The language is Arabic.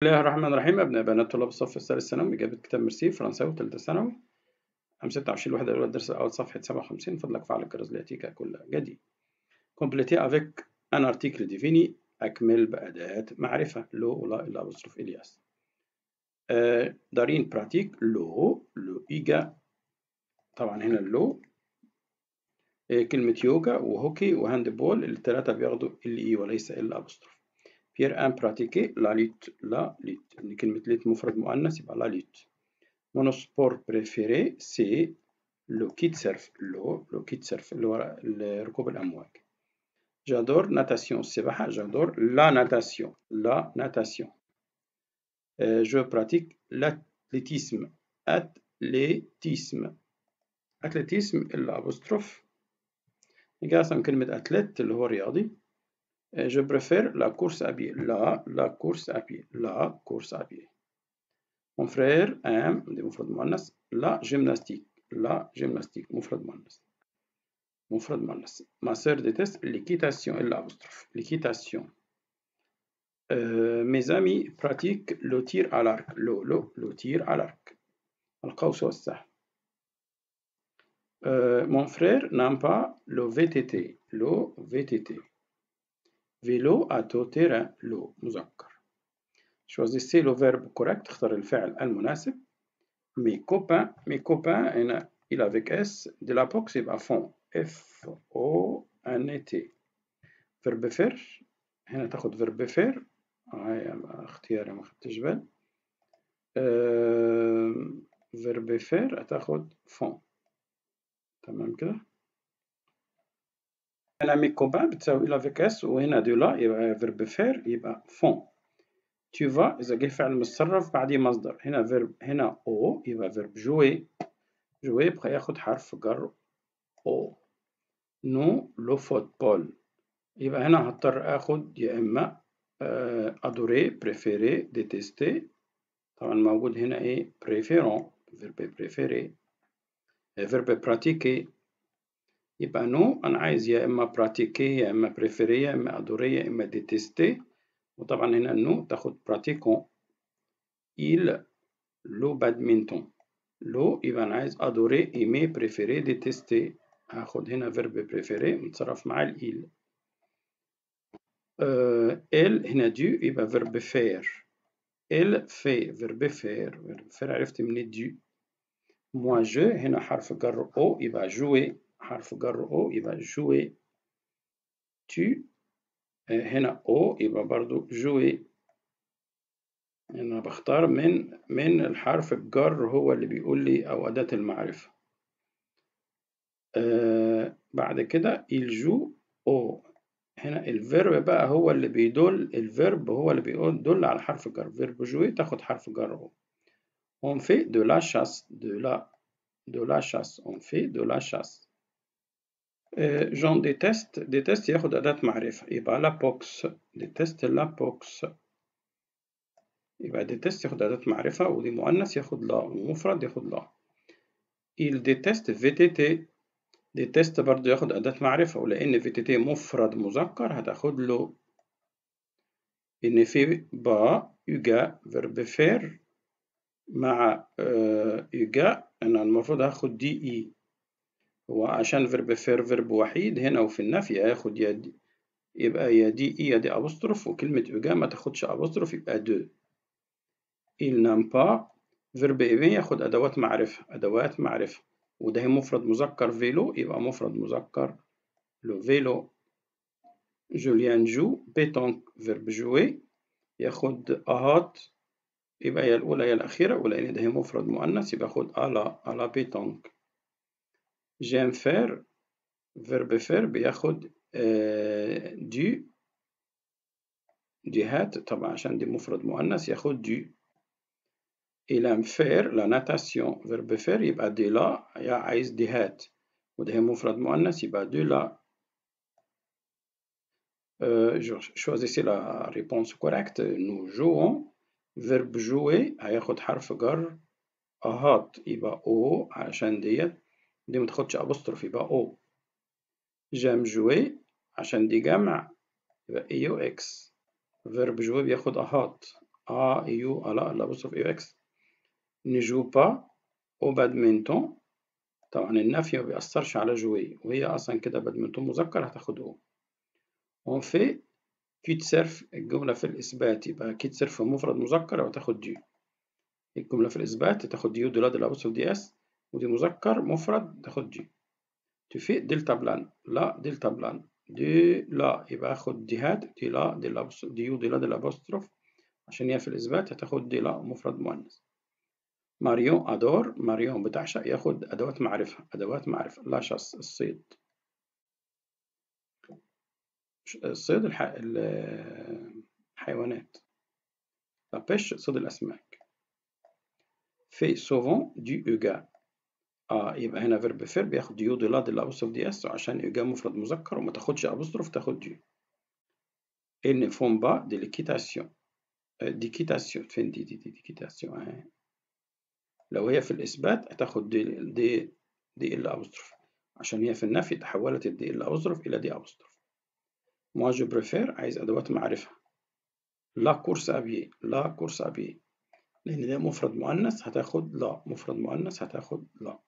بسم الله الرحمن الرحيم. أبناء بنات طلاب الصف الثالث ثانوي، إجابة كتاب ميرسي فرنساوي ثالثة ثانوي، 26 الوحدة الأولى الدرس الأول صفحة 57. من فضلك فعل الجرس ليأتيك كل جديد. Complétez avec un article défini. أكمل بأداة معرفة. لو ولا إلا أبوستروف إلياس. دارين براتيك لو إيجا. طبعا هنا اللو كلمة يوجا وهوكي وهاند بول الثلاثة بياخدوا إي وليس إلا أبوستروف. بير أن براتيكي لا ليت يعني كلمة ليت مفرد مؤنث يبقى لا ليت. Mon sport préféré c'est le kitesurf. le kitesurf اللي هو ركوب الأمواج. J'adore natation السباحة. J'adore la natation. Je pratique l'athlétisme. athlétisme الأبوستروف جاء من كلمة أتلت اللي هو رياضي. Je préfère la course à pied. la course à pied. Mon frère aime دي مفرد مؤنث la gymnastique مفرد مؤنث. Ma sœur déteste l'équitation l'équitation. Mes amis pratiquent le tir à l'arc. le tir à l'arc القوس والسهم. Mon frère n'aime pas le VTT. vélo à tout terrain. مذكر. Choisissez le verbe correct. اختر الفعل المناسب. Mes copains هنا il avec S de la boxe يبقى font FONT. verbe faire هنا تاخد verbe faire. هاي اختياري ما خدتش بال. verbe faire هتاخد font. تمام كده. هنا mes copains بتساوي il avec S وهنا de la يبقى verbe faire يبقى font. tu vas إذا جه فعل متصرف بعديه مصدر. هنا verb هنا او يبقى verbe jouer يبقى ياخد حرف جر او. نو لو فوتبول يبقى هنا هضطر اخد يا اما ادوري بريفيري ديتيستي. طبعا موجود هنا ايه بريفيرون فيرب بريفيري فيرب براتيكي. يبقى نو انا عايز يا اما براتيكي يا اما بريفيري يا اما ادوري يا اما ديتيستي. وطبعا هنا نو تاخد براتيكون. إل لو بادمنتون لو يبقى انا عايز ادوري ايمي بريفيري ديتيستي. هاخد هنا فيرب بريفيري متصرف مع الإيل. ال هنا دو يبقى فيرب فير. ال في فيرب فير عرفت من الدو. موا جو هنا حرف جر او يبقى جوي حرف جر او يبقى جوي. تو هنا او يبقى برضو جوي. أنا بختار من الحرف الجر هو اللي بيقول لي أو أداة المعرفة. بعد كده الجو او هنا الفيرب بقى هو اللي بيدل. الفيرب هو اللي بيدل على حرف الجر. فيرب جوي تاخد حرف جر او. on fait de la chasse on fait de la chasse. j'en déteste ياخد أداة معرفة يبقى la boxe. déteste la boxe يبقى déteste ياخد أداة معرفة ودي مؤنث ياخد لا ومفرد ياخد لا. il déteste VTT. déteste برضه ياخد أداة معرفة ولأن VTT مفرد مذكر هتاخد له إن في با يجا فيرب فير مع يجا. أنا المفروض هاخد دي إي. هو عشان فيرب فير فيرب وحيد هنا وفي النفي هياخد يا دي يبقى يا دي إي يا دي أبوستروف. وكلمة يجا ما تاخدش أبوستروف يبقى دو. il n'aime pas فيرب إيفين ياخد أدوات معرفة وده مفرد مذكر فيلو يبقى مفرد مذكر لو فيلو. جوليان جو بيتونك فيرب جوي ياخد أهات يبقى يا الأولى يا الأخيرة ولأن ده مفرد مؤنث يبقى ياخد ألا بيتونك. جيم فير فيرب فير بياخد دي هات طبعا عشان دي مفرد مؤنث ياخد دي. il aime faire la natation فيرب فير يبقى دي لا يا عايز دي هات وده مفرد مؤنث يبقى دي لا. choisissez la réponse correcte. nous jouons فيرب jouer هياخد حرف جر أهات يبقى أو عشان دي متاخدش أبوستروف يبقى أو. جام جوي عشان دي جمع يبقى إيو إكس. فيرب جوي بياخد أهات A, يو، ألا، الأبوستروف يو إكس. نجو با أو بادمنتون. طبعا النفي ما بيأثرش على جوي، وهي أصلا كده بادمنتون مذكر هتاخد أو. اون في كيت سيرف، الجملة في الإثبات يبقى كيت سيرف مفرد مذكر وتاخد دي. الجملة في الإثبات تاخد دي ودي لا دي الأبوستروف دي إس، ودي مذكر مفرد تاخد دي. تفيق دلتا بلان، لا دلتا بلان، دي لا يبقى اخد دي هات، دي لا دي الابوستروف، دي يو دي لا دي الابوستروف، عشان هي في الاثبات هتاخد دي لا مفرد مؤنث. ماريون ادور، ماريون بتعشق، ياخد ادوات معرفه، ادوات معرفه. لا شاس الصيد، الصيد الحيوانات. لا بيش صيد الاسماك. في سوفون دي اوغا. يبقى هنا فيرب فيرب ياخد دي يو دي لا دي الابوستروف دي اس، عشان اوغا مفرد مذكر وما تاخدش ابوستروف تاخد دي. ils ne font pas de l'équitation. ديكيتاسيون، فين دي ديكيتاسيون اهي. لو هي في الإثبات هتاخد دي ال أبوستروف، عشان هي في النفي تحولت الدي ال أبوستروف إلى دي أبوستروف. موا جو بريفير عايز أدوات معرفة. لا كورس أبي، لا كورس أبي، لأن ده مفرد مؤنث هتاخد لا، مفرد مؤنث هتاخد لا.